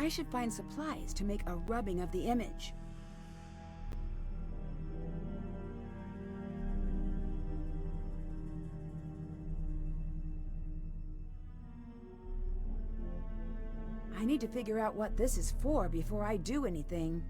I should find supplies to make a rubbing of the image. I need to figure out what this is for before I do anything.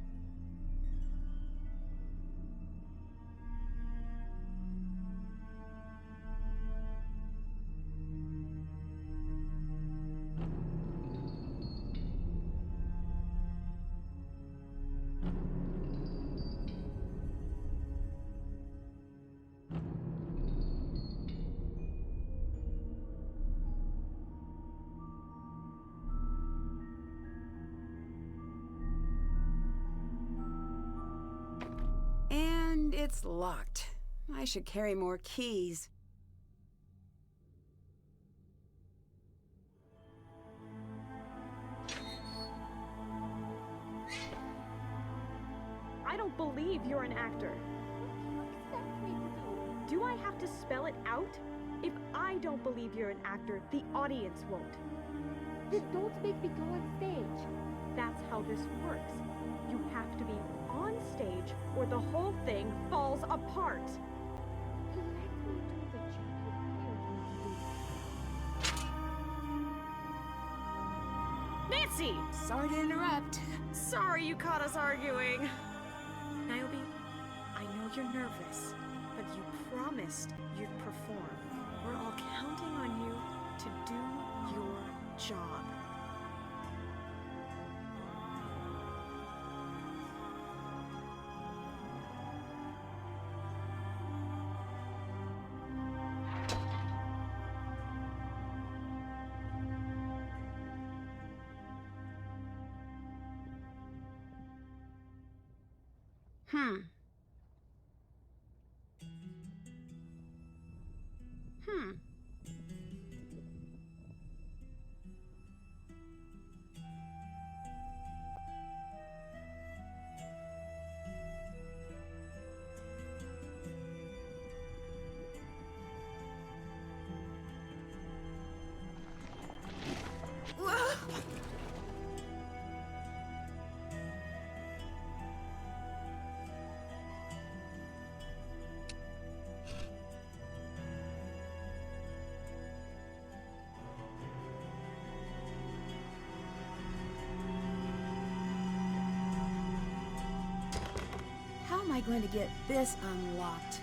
And it's locked. I should carry more keys. I don't believe you're an actor. What do you expect me to do? Do I have to spell it out? If I don't believe you're an actor, the audience won't. Then don't make me go on stage. That's how this works. You have to be on stage or the whole thing falls apart. Let me do the job you hired me to do. Nancy! Sorry to interrupt. Sorry you caught us arguing. Niobe, I know you're nervous, but you promised you'd perform. We're all counting on you to do your job. Hmm. How am I going to get this unlocked?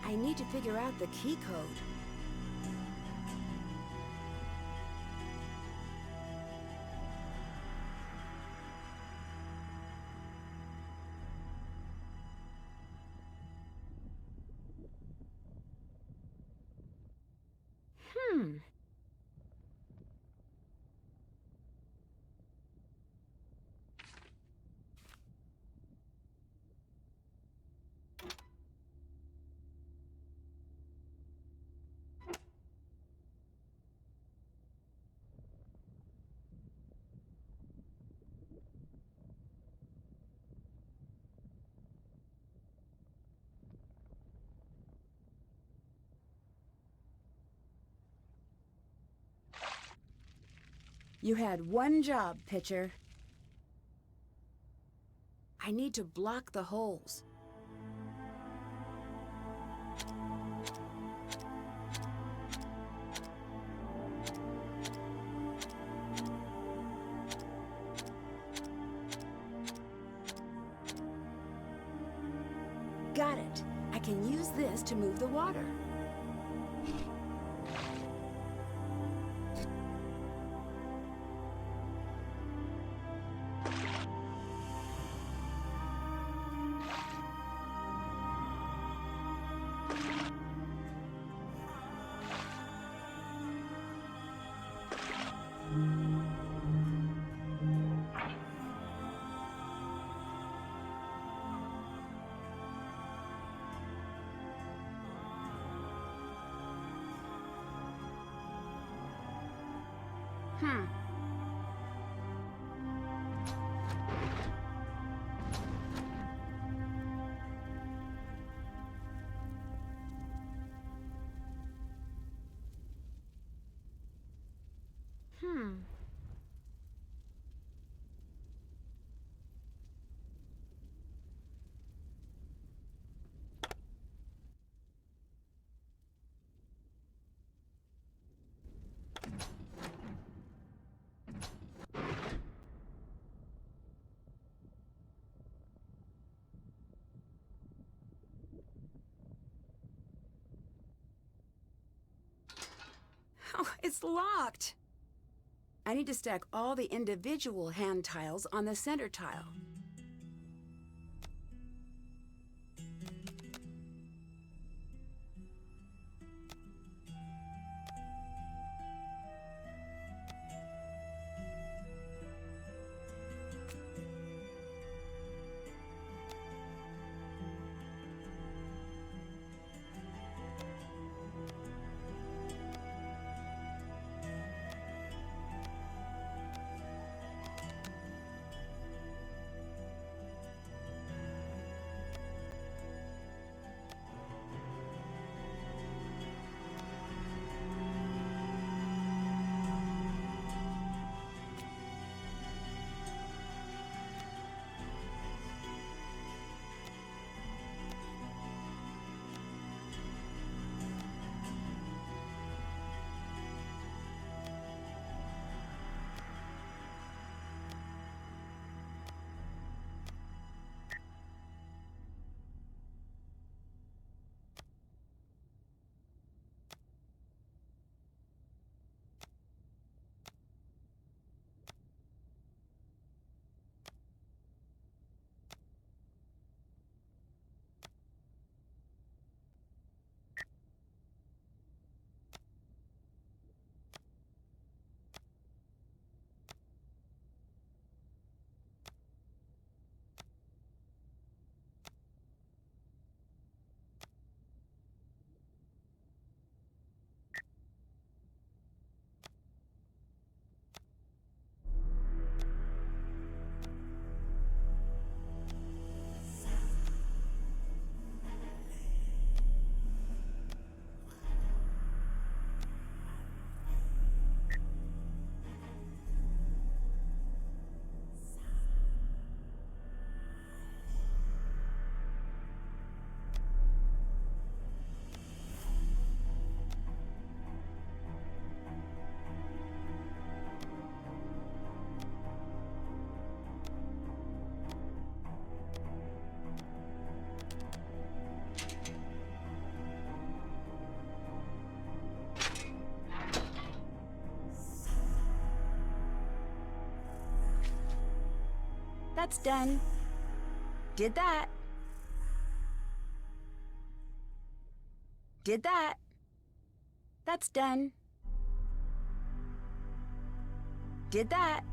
I need to figure out the key code. You had one job, Pitcher. I need to block the holes. Got it. I can use this to move the water. Oh, it's locked. I need to stack all the individual hand tiles on the center tile. That's done. Did that. Did that. That's done. Did that.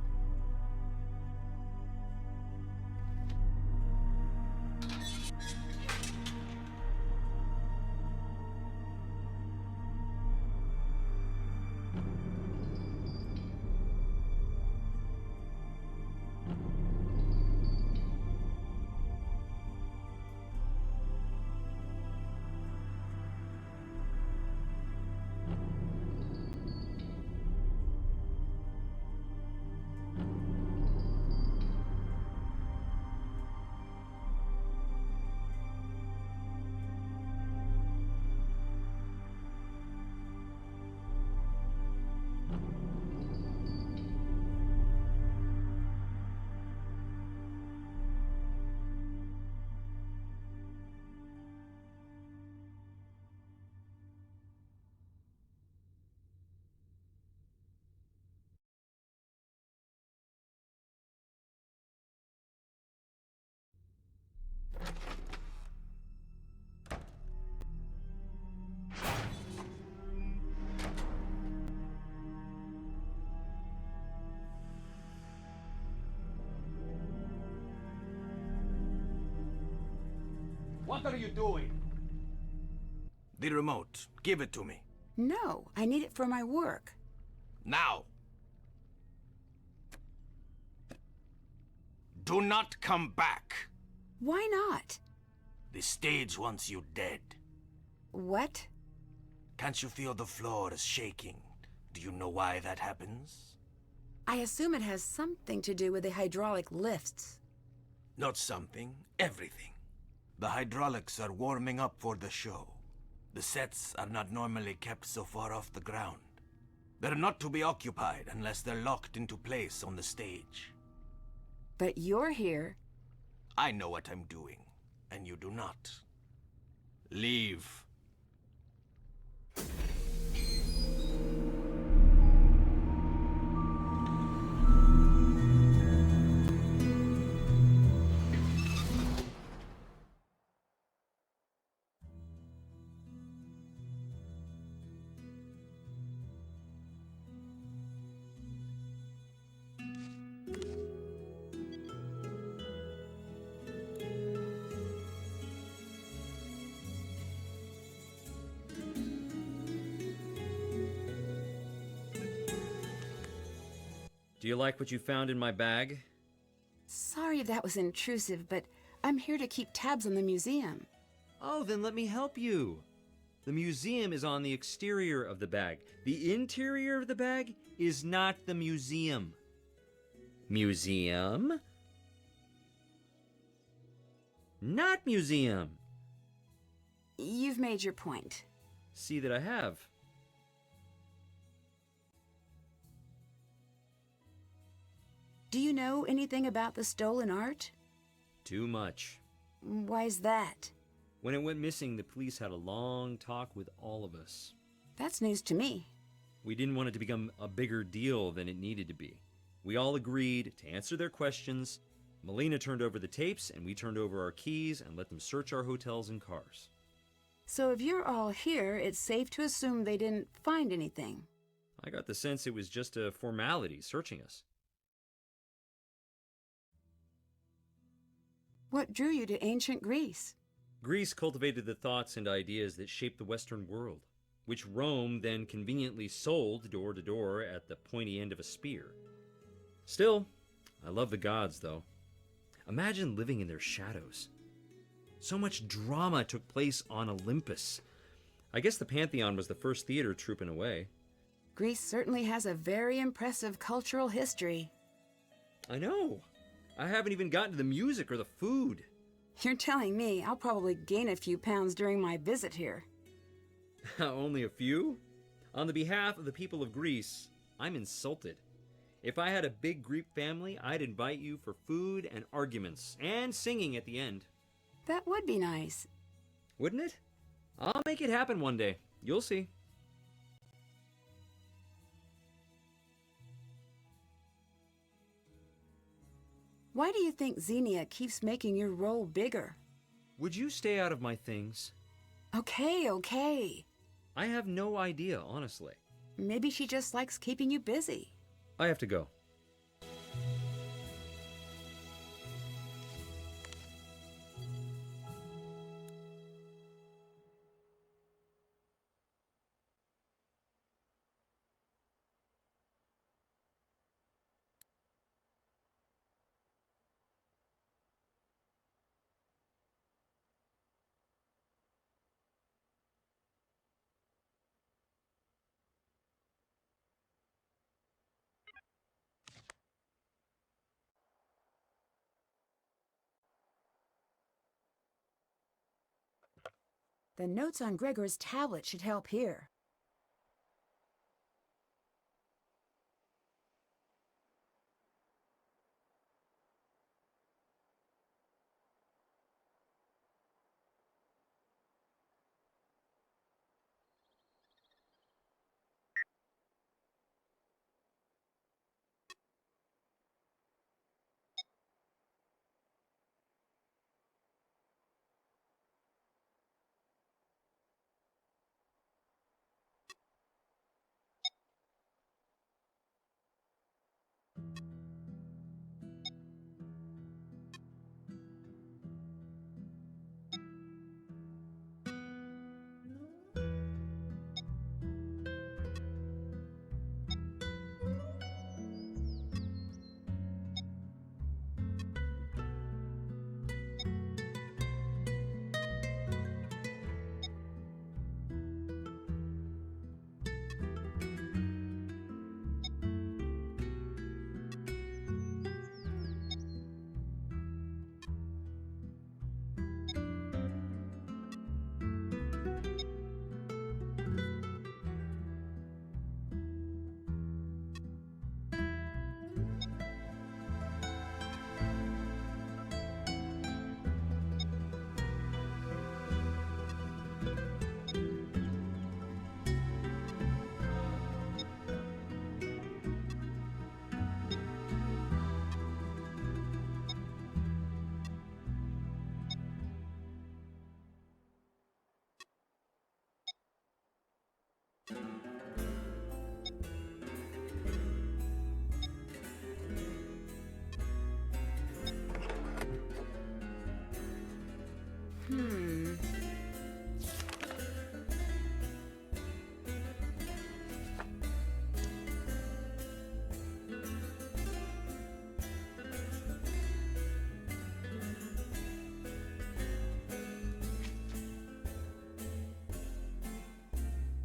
What are you doing? The remote. Give it to me. No, I need it for my work. Now! Do not come back! Why not? The stage wants you dead. What? Can't you feel the floor is shaking? Do you know why that happens? I assume it has something to do with the hydraulic lifts. Not something, everything. The hydraulics are warming up for the show. The sets are not normally kept so far off the ground. They're not to be occupied unless they're locked into place on the stage. But you're here. I know what I'm doing, and you do not. Leave. Do you like what you found in my bag? Sorry if that was intrusive, but I'm here to keep tabs on the museum. Oh, then let me help you. The museum is on the exterior of the bag. The interior of the bag is not the museum. Museum? Not museum. You've made your point. See that I have. Do you know anything about the stolen art? Too much. Why's that? When it went missing, the police had a long talk with all of us. That's news to me. We didn't want it to become a bigger deal than it needed to be. We all agreed to answer their questions. Melina turned over the tapes, and we turned over our keys and let them search our hotels and cars. So if you're all here, it's safe to assume they didn't find anything. I got the sense it was just a formality searching us. What drew you to ancient Greece? Greece cultivated the thoughts and ideas that shaped the Western world, which Rome then conveniently sold door to door at the pointy end of a spear. Still, I love the gods, though. Imagine living in their shadows. So much drama took place on Olympus. I guess the Pantheon was the first theater troupe in a way. Greece certainly has a very impressive cultural history. I know. I haven't even gotten to the music or the food. You're telling me I'll probably gain a few pounds during my visit here. Only a few? On the behalf of the people of Greece, I'm insulted. If I had a big Greek family, I'd invite you for food and arguments, and singing at the end. That would be nice. Wouldn't it? I'll make it happen one day. You'll see. Why do you think Xenia keeps making your role bigger? Would you stay out of my things? Okay. I have no idea, honestly. Maybe she just likes keeping you busy. I have to go. The notes on Gregor's tablet should help here.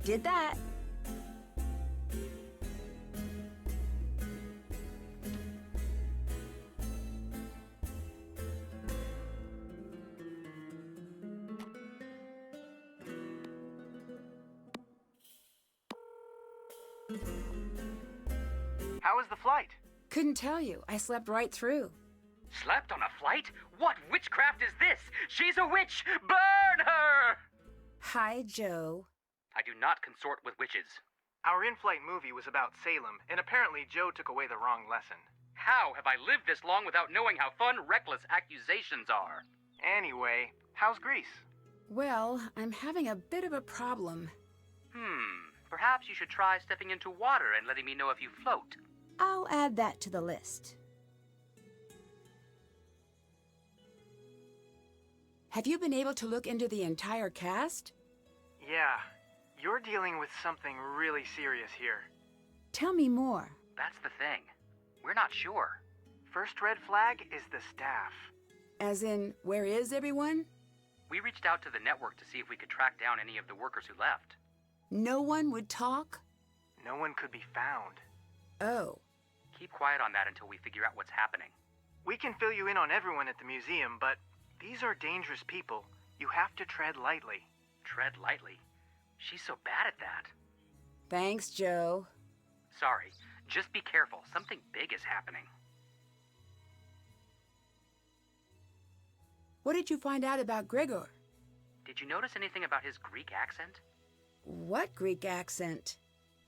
Did that. How was the flight? Couldn't tell you. I slept right through. Slept on a flight? What witchcraft is this? She's a witch! Burn her! Hi, Joe. I do not consort with witches. Our in-flight movie was about Salem, and apparently Joe took away the wrong lesson. How have I lived this long without knowing how fun reckless accusations are? Anyway, how's Greece? Well, I'm having a bit of a problem. Perhaps you should try stepping into water and letting me know if you float. I'll add that to the list. Have you been able to look into the entire cast? Yeah, you're dealing with something really serious here. Tell me more. That's the thing. We're not sure. First red flag is the staff. As in, where is everyone? We reached out to the network to see if we could track down any of the workers who left. No one would talk? No one could be found. Oh. Keep quiet on that until we figure out what's happening. We can fill you in on everyone at the museum, but these are dangerous people. You have to tread lightly. Tread lightly. She's so bad at that. Thanks, Joe. Sorry. Just be careful. Something big is happening. What did you find out about Gregor? Did you notice anything about his Greek accent? What Greek accent?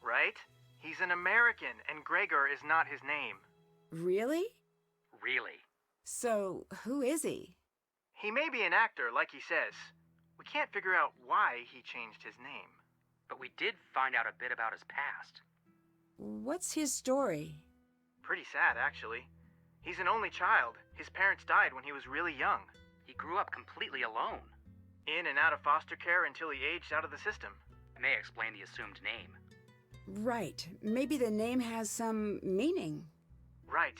Right? He's an American, and Gregor is not his name. Really? Really. So, who is he? He may be an actor, like he says. We can't figure out why he changed his name. But we did find out a bit about his past. What's his story? Pretty sad, actually. He's an only child. His parents died when he was really young. He grew up completely alone. In and out of foster care until he aged out of the system. May explain the assumed name. Right. Maybe the name has some meaning. Right.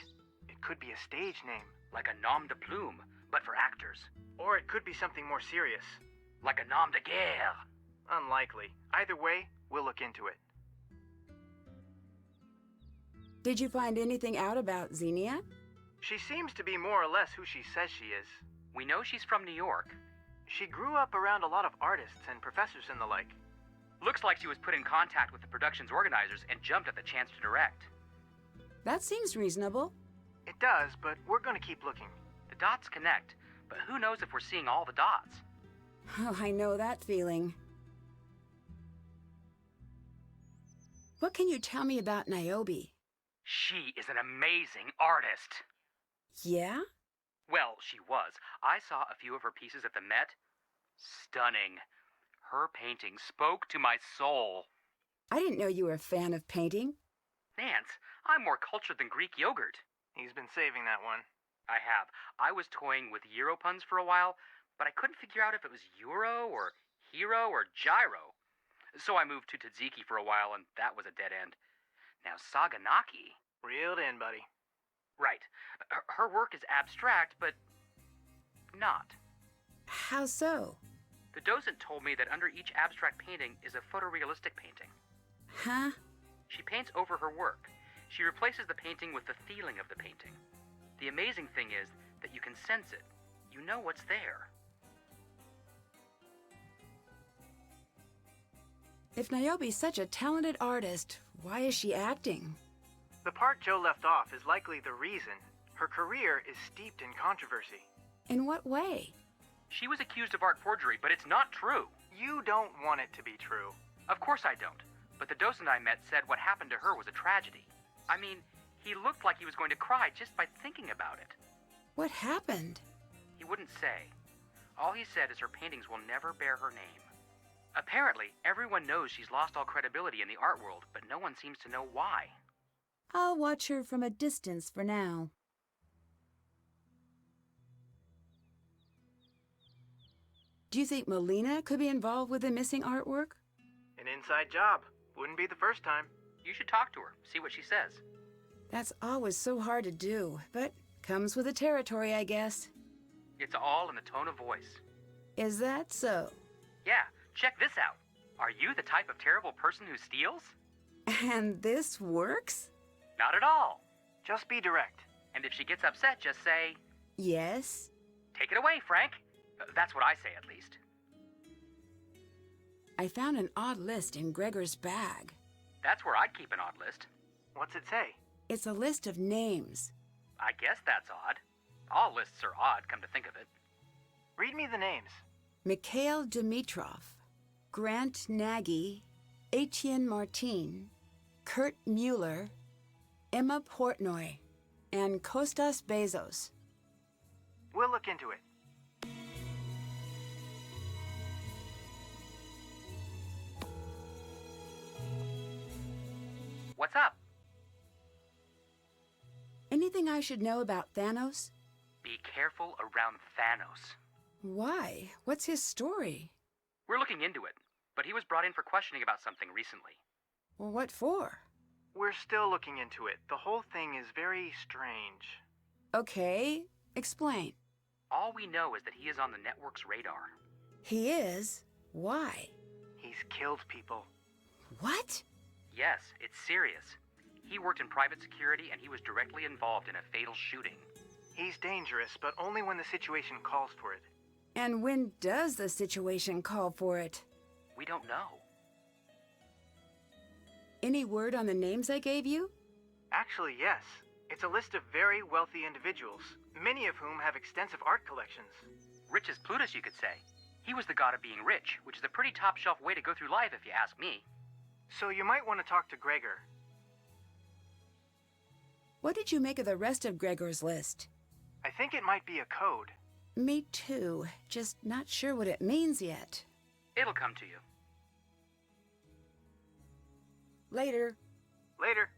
It could be a stage name. Like a nom de plume, but for actors. Or it could be something more serious. Like a nom de guerre. Unlikely. Either way, we'll look into it. Did you find anything out about Xenia? She seems to be more or less who she says she is. We know she's from New York. She grew up around a lot of artists and professors and the like. Looks like she was put in contact with the production's organizers and jumped at the chance to direct. That seems reasonable. It does, but we're gonna keep looking. The dots connect, but who knows if we're seeing all the dots? Oh, I know that feeling. What can you tell me about Niobe? She is an amazing artist. Yeah? Well, she was. I saw a few of her pieces at the Met. Stunning. Her painting spoke to my soul. I didn't know you were a fan of painting. Nance, I'm more cultured than Greek yogurt. He's been saving that one. I have. I was toying with Euro puns for a while, but I couldn't figure out if it was Euro or Hero or Gyro. So I moved to Tzatziki for a while, and that was a dead end. Now, Saganaki... Reeled in, buddy. Right. Her work is abstract, but not. How so? The docent told me that under each abstract painting is a photorealistic painting. Huh? She paints over her work. She replaces the painting with the feeling of the painting. The amazing thing is that you can sense it. You know what's there. If Niobe's such a talented artist, why is she acting? The part Joe left off is likely the reason. Her career is steeped in controversy. In what way? She was accused of art forgery, but it's not true. You don't want it to be true. Of course I don't. But the docent I met said what happened to her was a tragedy. I mean, he looked like he was going to cry just by thinking about it. What happened? He wouldn't say. All he said is her paintings will never bear her name. Apparently, everyone knows she's lost all credibility in the art world, but no one seems to know why. I'll watch her from a distance for now. Do you think Melina could be involved with the missing artwork? An inside job. Wouldn't be the first time. You should talk to her, see what she says. That's always so hard to do, but comes with the territory, I guess. It's all in the tone of voice. Is that so? Yeah, check this out. Are you the type of terrible person who steals? And this works? Not at all. Just be direct. And if she gets upset, just say, Yes. take it away, Frank. That's what I say, at least. I found an odd list in Gregor's bag. That's where I'd keep an odd list. What's it say? It's a list of names. I guess that's odd. All lists are odd, come to think of it. Read me the names. Mikhail Dimitrov, Grant Nagy, Etienne Martin, Kurt Mueller, Emma Portnoy, and Kostas Bezos. We'll look into it. What's up? Anything I should know about Thanos? Be careful around Thanos. Why? What's his story? We're looking into it, but he was brought in for questioning about something recently. Well, what for? We're still looking into it. The whole thing is very strange. Okay, explain. All we know is that he is on the network's radar. He is? Why? He's killed people. What? Yes, it's serious. He worked in private security and he was directly involved in a fatal shooting. He's dangerous, but only when the situation calls for it. And when does the situation call for it? We don't know. Any word on the names I gave you? Actually, yes. It's a list of very wealthy individuals, many of whom have extensive art collections. Rich as Plutus, you could say. He was the god of being rich, which is a pretty top-shelf way to go through life if you ask me. So you might want to talk to Gregor. What did you make of the rest of Gregor's list? I think it might be a code. Me too. Just not sure what it means yet. It'll come to you. Later. Later.